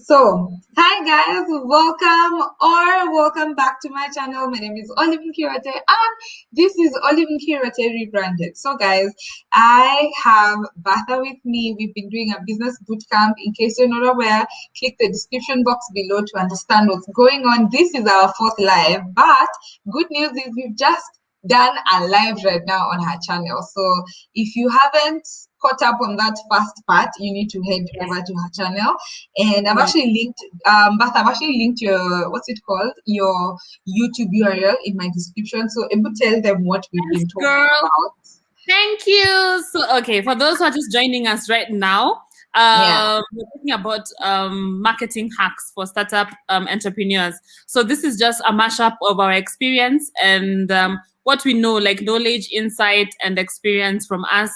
So, hi guys, welcome back to my channel. My name is Olive Kirote and this is Olive Kirote rebranded. So guys, I have Batha with me. We've been doing a business bootcamp. In case you're not aware, click the description box below to understand what's going on. This is our fourth live, but good news is we've just done a live right now on her channel. So if you haven't caught up on that first part, you need to head over to her channel. And I've actually linked, but I've actually linked your, what's it called? Your YouTube URL in my description. So able to tell them what we've been talking about. Thank you. So, okay, for those who are just joining us right now, we're talking about marketing hacks for startup entrepreneurs. So this is just a mashup of our experience and what we know, like knowledge, insight, and experience from us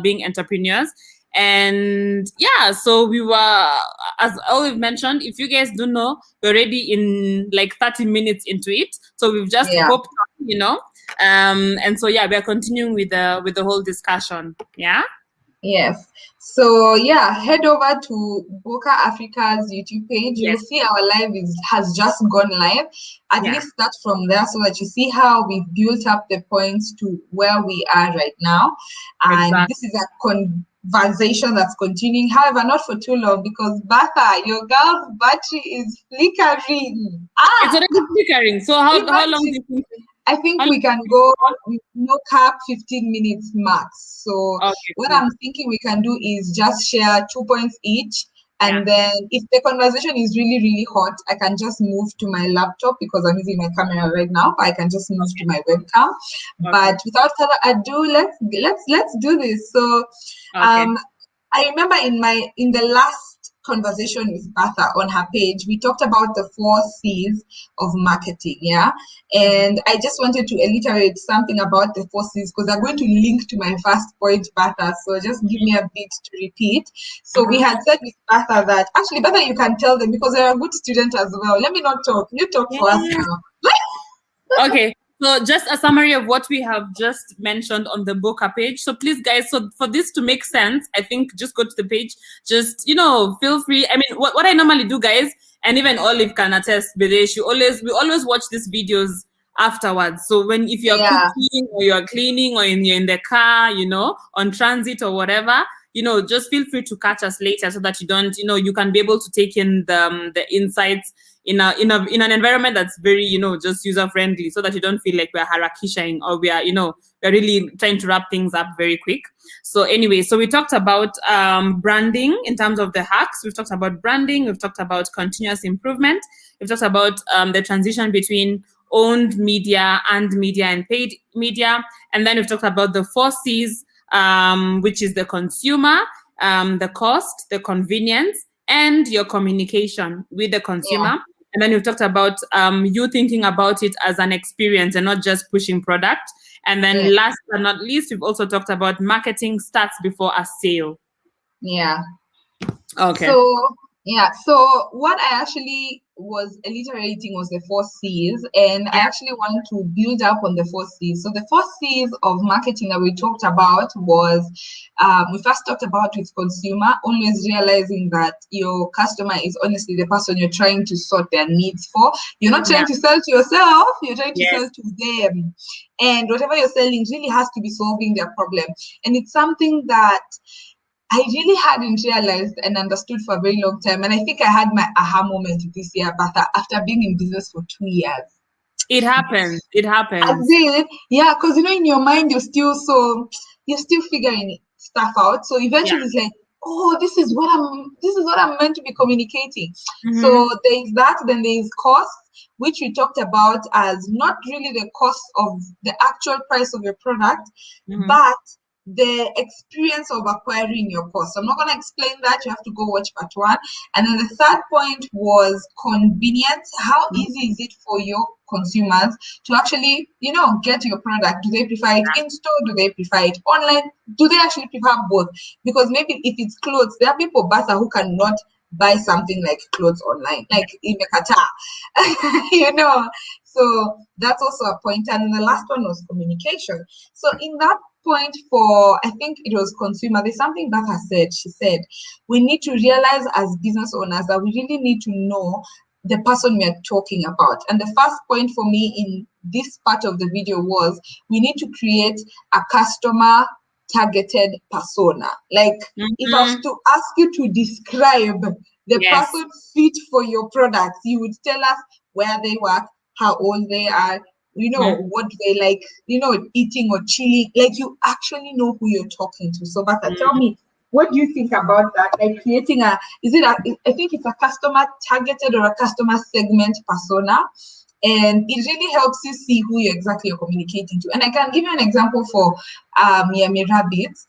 being entrepreneurs. And yeah, so we were, as Olive mentioned, if you guys don't know, we're already in like 30 minutes into it. So we've just hopped on, and so yeah, we're continuing with the whole discussion. Yeah. Yes. So yeah, head over to Boca Africa's YouTube page. You'll see our live has just gone live. At least start from there so that you see how we've built up the points to where we are right now. And this is a conversation that's continuing. However, not for too long because Batha, your girl's battery is flickering. It's already flickering. So how long do you think? I think we can go with no cap 15 minutes max. So what I'm thinking we can do is just share 2 points each. And then if the conversation is really, really hot, I can just move to my laptop because I'm using my camera right now. I can just move to my webcam. But without further ado, let's do this. So I remember in the last conversation with Batha on her page, we talked about the 4 C's of marketing, and I just wanted to reiterate something about the 4 C's because I'm going to link to my first point, Batha, so just give me a bit to repeat. So we had said with Batha that, actually Batha, you can tell them because you're a good student as well. Let me not talk, you talk for us now. Okay. So just a summary of what we have just mentioned on the Boca page. So please, guys, so for this to make sense, I think just go to the page. Just, feel free. I mean, what I normally do, guys, and even Olive can attest, we always watch these videos afterwards. So if you're cooking or you're cleaning or you're in the car, on transit or whatever, just feel free to catch us later so that you don't, you can be able to take in the insights in an environment that's very, just user friendly, so that you don't feel like we're harakishing or we're really trying to wrap things up very quick. So anyway, so we talked about branding in terms of the hacks. We've talked about branding. We've talked about continuous improvement. We've talked about the transition between owned media and paid media. And then we've talked about the 4 C's, which is the consumer, the cost, the convenience, and your communication with the consumer. And then we've talked about you thinking about it as an experience and not just pushing product. And then last but not least, we've also talked about marketing starts before a sale. Yeah. Okay. So what I actually was alliterating was the 4 C's, and I actually want to build up on the 4 C's. So the 4 C's of marketing that we talked about was, we first talked about with consumer, always realizing that your customer is honestly the person you're trying to sort their needs for. You're not trying to sell to yourself, you're trying to sell to them. And whatever you're selling really has to be solving their problem. And it's something that I really hadn't realized and understood for a very long time. And I think I had my aha moment this year, but after being in business for 2 years. It happens. It happens. I did. Yeah, because in your mind you're still figuring stuff out. So eventually it's like, oh, this is what I'm meant to be communicating. So there is that, then there is cost, which we talked about as not really the cost of the actual price of your product, but the experience of acquiring your course. So I'm not going to explain that. You have to go watch part 1. And then the third point was convenience. How easy is it for your consumers to actually, get your product? Do they prefer it in store? Do they prefer it online? Do they actually prefer both? Because maybe if it's clothes, there are people, Basa, who cannot buy something like clothes online, like in Qatar, So that's also a point. And the last one was communication. So in that point for, I think it was consumer, there's something Boca said. She said, we need to realize as business owners that we really need to know the person we're talking about. And the first point for me in this part of the video was we need to create a customer targeted persona. Like if I was to ask you to describe the person fit for your products, you would tell us where they work, how old they are, what they like, eating or chilling. Like you actually know who you're talking to. So Bata, tell me, what do you think about that? Like creating I think it's a customer targeted or a customer segment persona. And it really helps you see who you exactly are communicating to. And I can give you an example for Yummy Rabbits.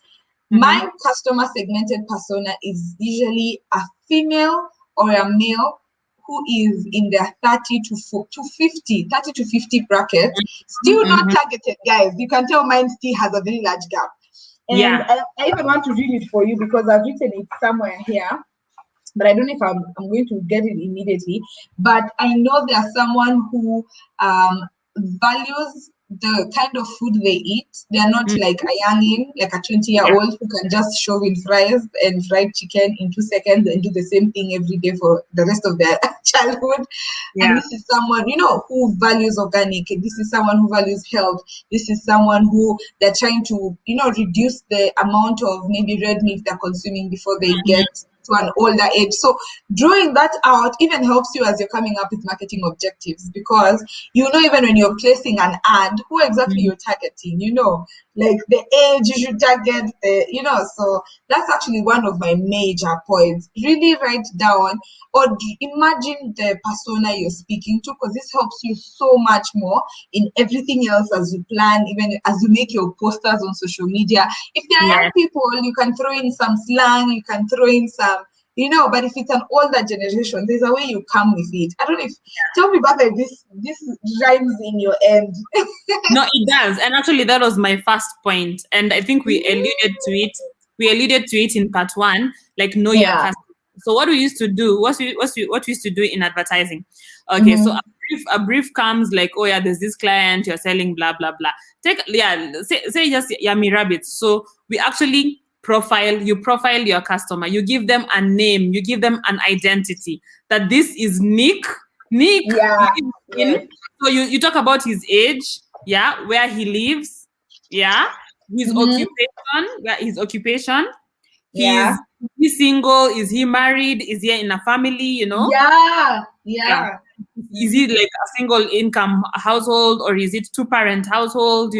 My customer segmented persona is usually a female or a male who is in their 30 to 50 bracket. Still not targeted, guys. You can tell mine still has a very large gap. And I even want to read it for you because I've written it somewhere here. But I don't know if I'm going to get it immediately. But I know there's someone who values the kind of food they eat. They're not like a youngin, like a 20-year-old who can just shove in fries and fried chicken in 2 seconds and do the same thing every day for the rest of their childhood. And this is someone, who values organic. This is someone who values health. This is someone who they're trying to, reduce the amount of maybe red meat they're consuming before they get to an older age. So drawing that out even helps you as you're coming up with marketing objectives, because even when you're placing an ad, who exactly you're targeting, like the age you should target, so that's actually one of my major points. Really write down or imagine the persona you're speaking to, because this helps you so much more in everything else as you plan, even as you make your posters on social media. If there are young people, you can throw in some slang, you can throw in some, but if it's an older generation, there's a way you come with it. I don't know if, tell me about this rhymes in your end. No, it does. And actually that was my first point. And I think we alluded to it. We alluded to it in part 1, like know your customer. So what we used to do, what we used to do in advertising. Okay, so a brief comes like, oh yeah, there's this client, you're selling blah, blah, blah. Say just Yummy Rabbits. So we actually profile your customer. You give them a name, you give them an identity, that this is Nick. So you talk about his age, where he lives, his occupation, Is he single? Is he married? Is he in a family? Is it like a single income household, or is it 2-parent household?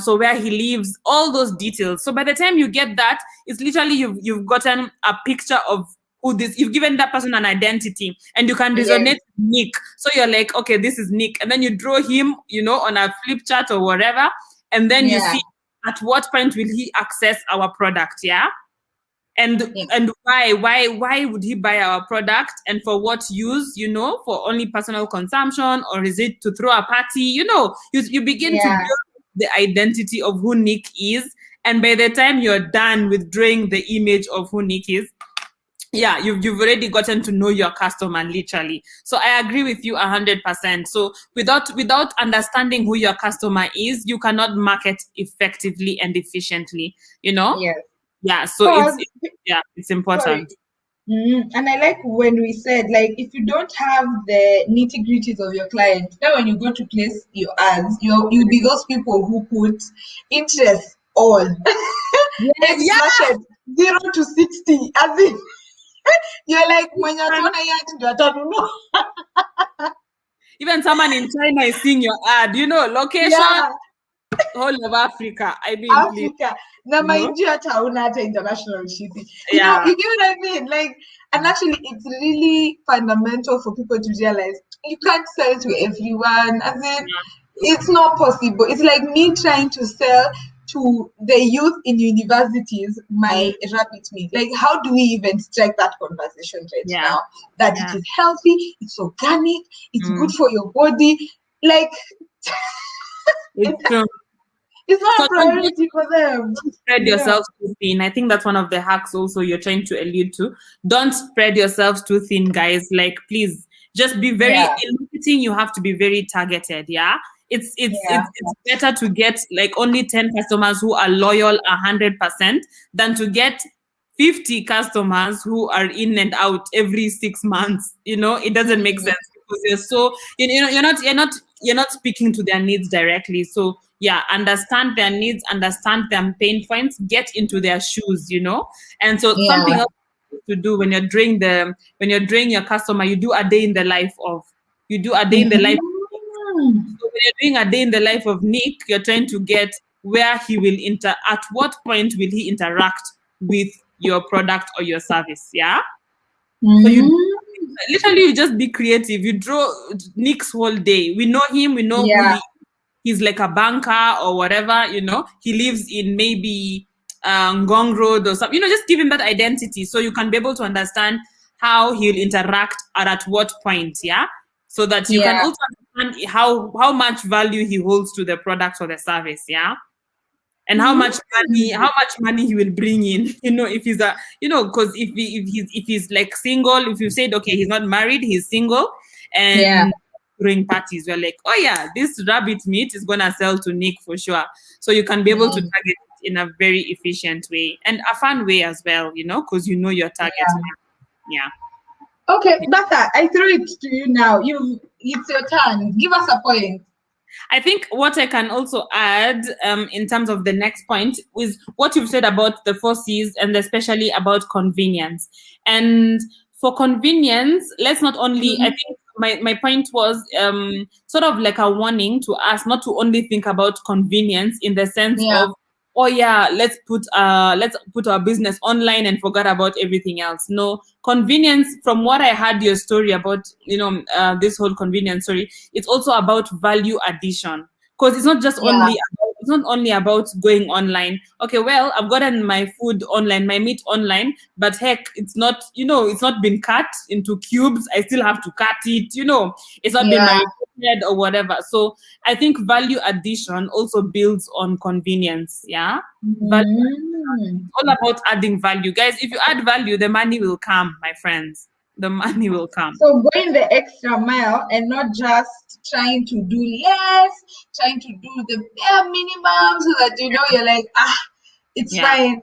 So where he lives, all those details. So by the time you get that, it's literally you've gotten a picture of who this. You've given that person an identity, and you can resonate with Nick. So you're like, okay, this is Nick, and then you draw him, on a flip chart or whatever, and then you see at what point will he access our product, and why would he buy our product, and for what use, for only personal consumption, or is it to throw a party? You begin to build the identity of who Nick is, and by the time you're done with drawing the image of who Nick is, you've already gotten to know your customer, literally. So I agree with you 100%. So without understanding who your customer is, you cannot market effectively and efficiently, So it's important. And I like when we said, like, if you don't have the nitty-gritties of your client, then when you go to place your ads, you'll be those people who put interest all. 0 to 60, as if you're like, when you're even someone in China is seeing your ad, location, whole of Africa. I mean, Africa. Now, mind you, international shipping. You get what I mean? Like, and actually, it's really fundamental for people to realize you can't sell to everyone. As in, it's not possible. It's like me trying to sell to the youth in universities my rabbit meat. Like, how do we even strike that conversation now? That it is healthy, it's organic, it's good for your body. Like, it's true. It's not a priority for them. Spread yourselves too thin. I think that's one of the hacks also you're trying to allude to. Don't spread yourselves too thin, guys. Like, please, just be very, in marketing, you have to be very targeted, it's better to get like only 10 customers who are loyal 100% than to get 50 customers who are in and out every 6 months. It doesn't make sense because you're not speaking to their needs directly. So yeah, understand their needs, understand their pain points, get into their shoes, And so something else to do when you're drawing your customer, you do a day in the life of. So when you're doing a day in the life of Nick, you're trying to get where he will at what point will he interact with your product or your service, yeah? So you just be creative. You draw Nick's whole day. We know him, we know who he's like a banker or whatever, he lives in maybe Ngong Road or something, just give him that identity so you can be able to understand how he'll interact at what point, yeah? So that you can also understand how much value he holds to the product or the service, yeah? And how much money he will bring in, if he's because if he's like single, if you said, okay, he's not married, he's single, and during parties, we're like, oh yeah, this rabbit meat is gonna sell to Nick for sure. So you can be able to target it in a very efficient way and a fun way as well, because you know your target. Yeah. Okay, Boca, I throw it to you now. It's your turn. Give us a point. I think what I can also add in terms of the next point is what you've said about the 4 C's and especially about convenience. And for convenience, let's not only, I think my point was sort of like a warning to us not to only think about convenience in the sense of, oh yeah, let's put our business online and forget about everything else. No, convenience, from what I heard your story about, this whole convenience story, it's also about value addition. Because it's not just only about going online. Okay, well, I've gotten my food online, my meat online, but heck, it's not, it's not been cut into cubes. I still have to cut it, it's not been marinated or whatever. So I think value addition also builds on convenience. Yeah. It's all about adding value. Guys, if you add value, the money will come, my friends. The money will come. So going the extra mile and not just trying to do less, trying to do the bare minimum so that you're like, it's fine.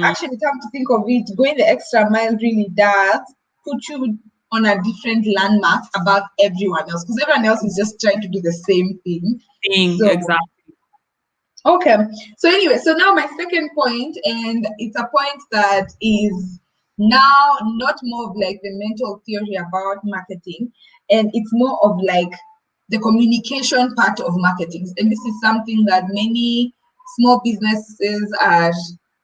Actually, come to think of it, going the extra mile really does put you on a different landmark above everyone else, because everyone else is just trying to do the same thing. Exactly. Okay. So anyway, so now my second point, and it's a point that is now not more of like the mental theory about marketing, and it's more of like the communication part of marketing. And this is something that many small businesses are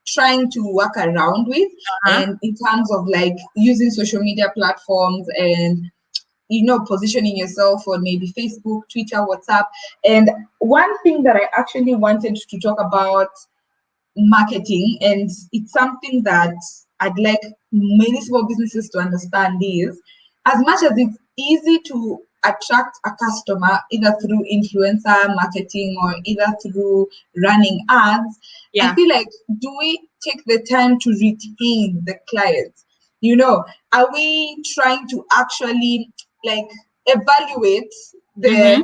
trying to work around with, and in terms of like using social media platforms and positioning yourself on maybe Facebook, Twitter, WhatsApp. And one thing that I actually wanted to talk about marketing, and it's something that I'd like many small businesses to understand, is as much as it's easy to attract a customer either through influencer marketing or either through running ads, I feel like, do we take the time to retain the clients? Are we trying to actually like evaluate the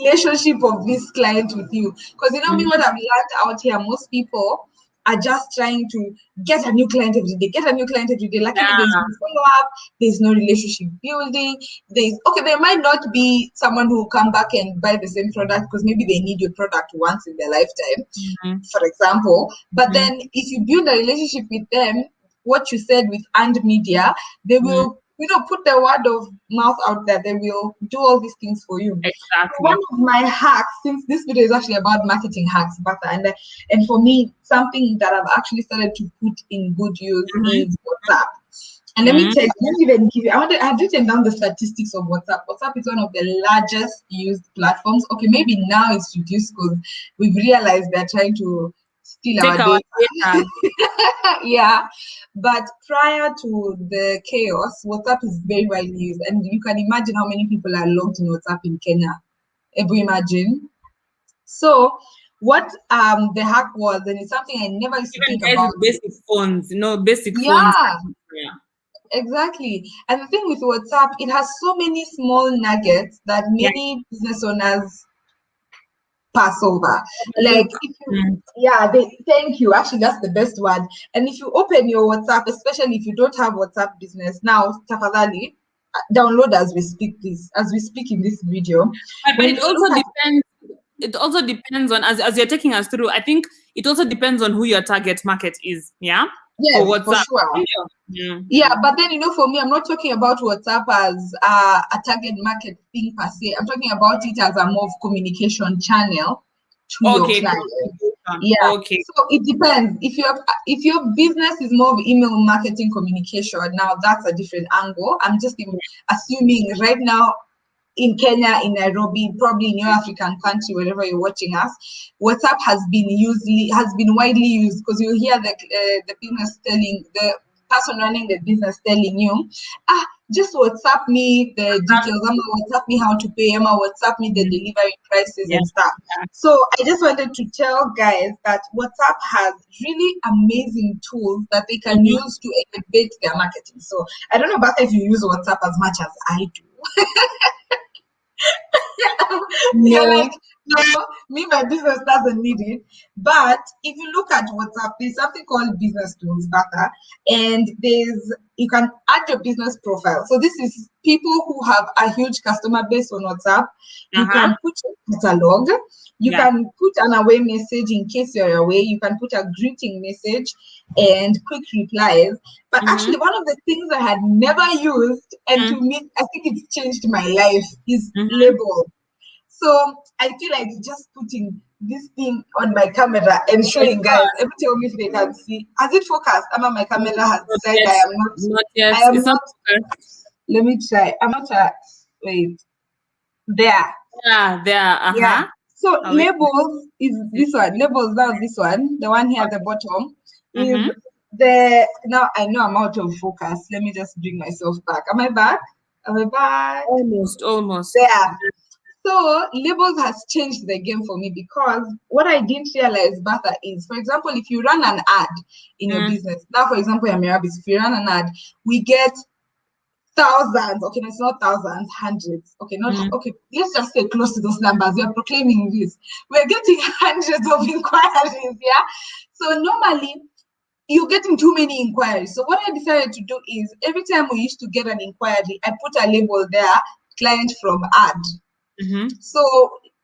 relationship of this client with you? Because me, what I've learned out here, most people are just trying to get a new client every day. Luckily, there's no follow-up, there's no relationship building. They might not be someone who will come back and buy the same product because maybe they need your product once in their lifetime, for example. But then if you build a relationship with them, what you said with earned media, they will put the word of mouth out there. They will do all these things for you. Exactly. One of my hacks, since this video is actually about marketing hacks, and for me, something that I've actually started to put in good use is WhatsApp. And let me even give you, I've written down the statistics of WhatsApp. WhatsApp is one of the largest used platforms. Okay, maybe now it's reduced because we've realized they're trying to steal our data. But prior to the chaos, WhatsApp is very widely used, and you can imagine how many people are logged in WhatsApp in Kenya. Ever imagine? So what the hack was, and it's something I never used to think about. Basic phones, basic phones. Yeah. Exactly. And the thing with WhatsApp, it has so many small nuggets that many business owners pass over. Like, if you, thank you. Actually, that's the best word. And if you open your WhatsApp, especially if you don't have WhatsApp business now, tafadhali, download as we speak in this video. But it also depends. It also depends on, as you're taking us through, I think it also depends on who your target market is. Yeah. Yes, for sure. Yeah, but then, you know, for me, I'm not talking about WhatsApp as a target market thing per se. I'm talking about it as a more of communication channel to your clients. Yeah. Okay. So it depends. If your business is more of email marketing communication, now that's a different angle. I'm just assuming right now in Kenya, in Nairobi, probably in your African country, wherever you're watching us, WhatsApp has been widely used, because you hear the business telling the person running the business telling you, just WhatsApp me the details, WhatsApp me how to pay, WhatsApp me the delivery prices and stuff. So I just wanted to tell guys that WhatsApp has really amazing tools that they can use to elevate their marketing. So I don't know about if you use WhatsApp as much as I do. You're like, no, my business doesn't need it. But if you look at WhatsApp, there's something called business tools, Boca, and you can add your business profile. So this is people who have a huge customer base on WhatsApp. You can put a catalog. You can put an away message in case you're away. You can put a greeting message and quick replies. But actually, one of the things I had never used, and to me, I think it's changed my life, is labels. So I feel like just putting this thing on my camera and showing guys, every time if they can see, has it focused? My camera has said I am not. I am not. Let me try. I'm not. Wait. There. Yeah, there. Yeah. So labels is this one. Labels now this one. The one here at the bottom is now I know I'm out of focus. Let me just bring myself back. Am I back? Almost. There. So labels has changed the game for me, because what I didn't realize, Bertha, is, for example, if you run an ad in your business, now for example, if you run an ad, we get thousands, okay, no, it's not thousands, hundreds, okay, okay, let's just say close to those numbers. We are proclaiming this. We're getting hundreds of inquiries, yeah? So normally, you're getting too many inquiries. So what I decided to do is, every time we used to get an inquiry, I put a label there, client from ad. So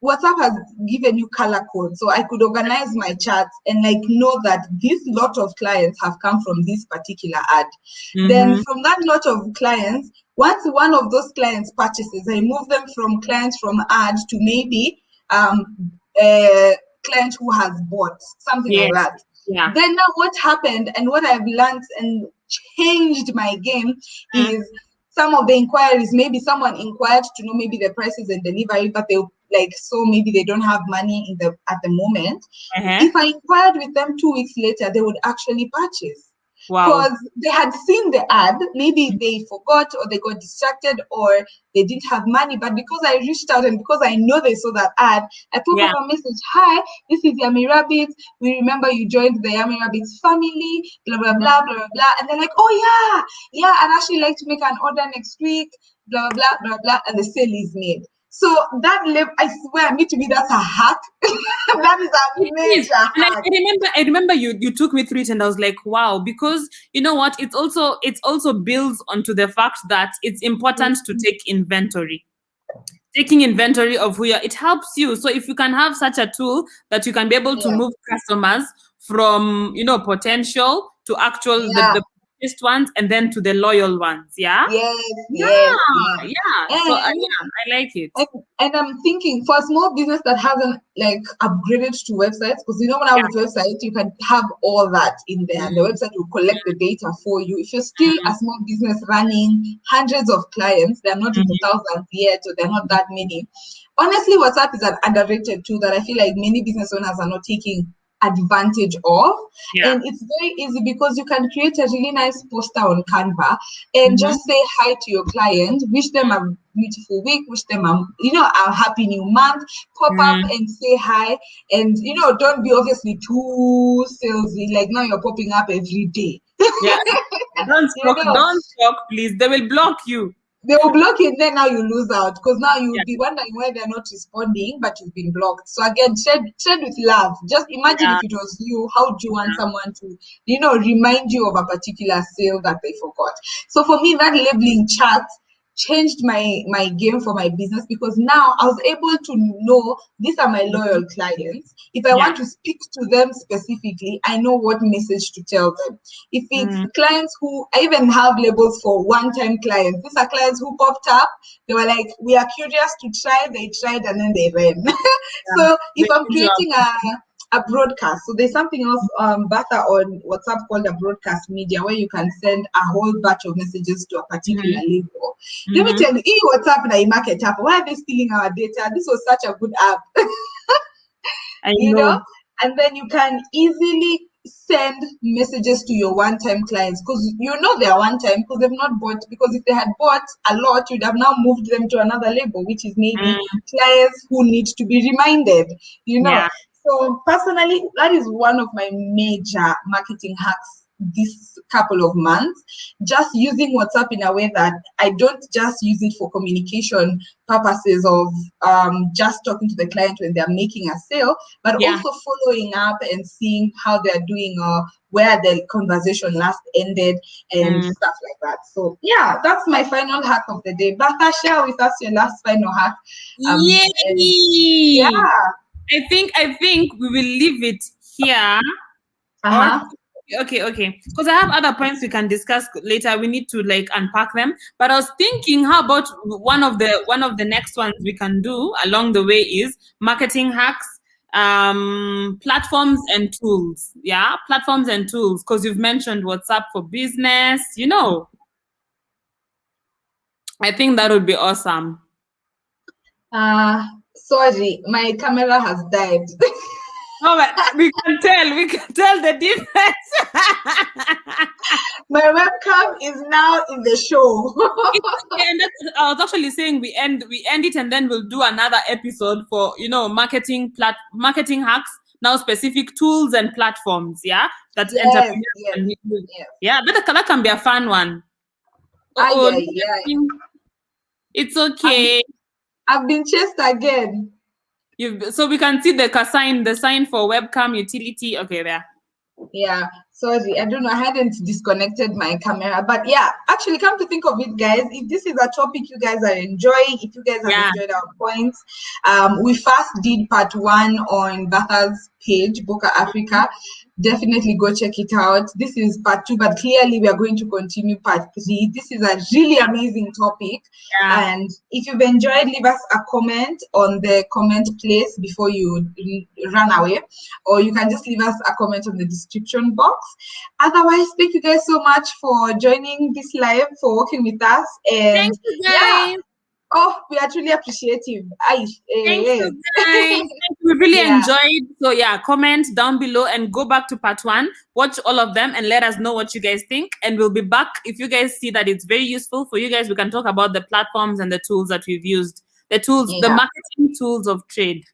WhatsApp has given you color code, so I could organize my charts and know that this lot of clients have come from this particular ad. Then from that lot of clients, once one of those clients purchases, I move them from clients from ad to maybe a client who has bought something like that. Yeah. Then now what happened, and what I've learned and changed my game is, some of the inquiries, maybe someone inquired to know maybe the prices and delivery, but they so maybe they don't have money at the moment. If I inquired with them 2 weeks later, they would actually purchase. Because they had seen the ad, maybe they forgot or they got distracted or they didn't have money, but because I reached out and because I know they saw that ad, I put up a message, hi, this is Yummy Rabbits. We remember you joined the Yummy Rabbits family, blah, blah, blah, blah, blah, blah. And they're like, oh yeah, I'd actually like to make an order next week, blah, blah, blah, blah, and the sale is made. So that I swear, to me, that's a hack. That is a major hack. I remember you took me through it, and I was like, wow, because you know what? It also builds onto the fact that it's important to take inventory. Taking inventory of it helps you. So if you can have such a tool that you can be able to move customers from potential to actual the ones, and then to the loyal ones, yeah. Yes. So I like it. And I'm thinking, for a small business that hasn't upgraded to websites, because now with websites you can have all that in there. The website will collect the data for you. If you're still a small business running hundreds of clients, they're not in the thousands yet, or they're not that many. Honestly, WhatsApp is an underrated tool that I feel like many business owners are not taking advantage of. And it's very easy, because you can create a really nice poster on Canva and just say hi to your client, wish them a beautiful week, wish them a happy new month, pop up and say hi, and don't be obviously too salesy, now you're popping up every day. Don't talk, please, they will block you. They will block you, and then now you lose out because now you'll be wondering why they're not responding, but you've been blocked. So again, tread with love. Just imagine if it was you, how do you want someone to, remind you of a particular sale that they forgot? So for me, that labeling chart changed my game for my business because now I was able to know these are my loyal clients. If I want to speak to them specifically, I know what message to tell them. If it's clients who I even have labels for one-time clients, these are clients who popped up, they were like, we are curious to try, they tried and then they ran. So if I'm creating a broadcast. So there's something else, Bata, on WhatsApp called a broadcast media where you can send a whole batch of messages to a particular label. Let me tell you, WhatsApp and market app, why are they stealing our data? This was such a good app. You know? And then you can easily send messages to your one-time clients because they're one-time because they've not bought. Because if they had bought a lot, you'd have now moved them to another label, which is maybe clients who need to be reminded. So personally, that is one of my major marketing hacks this couple of months, just using WhatsApp in a way that I don't just use it for communication purposes of just talking to the client when they're making a sale, but also following up and seeing how they're doing or where the conversation last ended and stuff like that. So yeah, that's my final hack of the day. Bata, share with us your last final hack. Yay! I think we will leave it here. Okay. Because I have other points we can discuss later. We need to unpack them. But I was thinking, how about one of the next ones we can do along the way is marketing hacks, platforms and tools. Yeah, platforms and tools. Because you've mentioned WhatsApp for business. I think that would be awesome. Sorry, my camera has died. Oh, but we can tell the difference. My webcam is now in the show. And I was actually saying we end it and then we'll do another episode for marketing hacks, now specific tools and platforms, that entrepreneurs can use. Yeah, that can be a fun one. It's okay. I've been chased again. So we can see the sign for webcam utility. Okay, there. Yeah, sorry, I don't know. I hadn't disconnected my camera, but yeah, actually, come to think of it, guys, if this is a topic you guys are enjoying, if you guys have enjoyed our points, we first did part 1 on Bata's page, Boca Africa. Definitely go check it out. This is part 2, but clearly we are going to continue part 3. This is a really amazing topic. And if you've enjoyed, leave us a comment on the comment place before you run away, or you can just leave us a comment on the description box. Otherwise, thank you guys so much for joining this live, for working with us. And thank you guys. Oh, we are truly appreciative. Thank you guys. We really enjoyed. So comment down below and go back to part 1. Watch all of them and let us know what you guys think. And we'll be back if you guys see that it's very useful for you guys. We can talk about the platforms and the tools that we've used. The tools, the marketing tools of trade.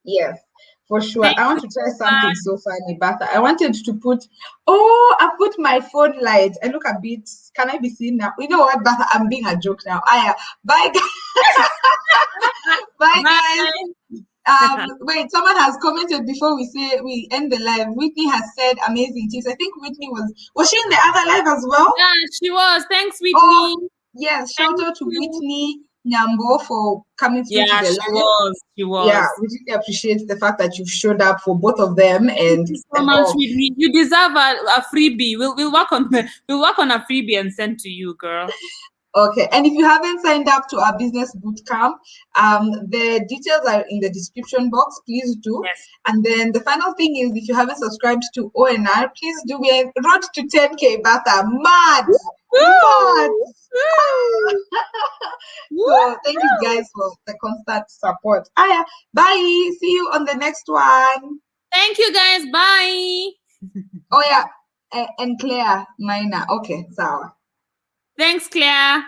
Yes, for sure. I want to try something so funny, but I wanted to put, I put my phone light. I look a bit, can I be seen now? You know what, but I'm being a joke now. Bye, guys. Bye, guys. Wait, someone has commented before we end the live. Whitney has said amazing tips. I think Whitney was she in the other live as well? Yeah, she was. Thanks, Whitney. Oh, yes, shout out to Whitney Nyambo for coming through to the live. She was. Yeah, we really appreciate the fact that you've showed up for both of them. And thank you so much, Whitney. You deserve a freebie. We'll work on a freebie and send to you, girl. Okay, and if you haven't signed up to our business bootcamp, the details are in the description box. Please do. Yes. And then the final thing is, if you haven't subscribed to ONR, please do. We road to 10K, Bata. Mad. So thank you guys for the constant support. Bye. See you on the next one. Thank you guys. Bye. Oh yeah, and Claire Minor. Okay, so. Thanks, Claire.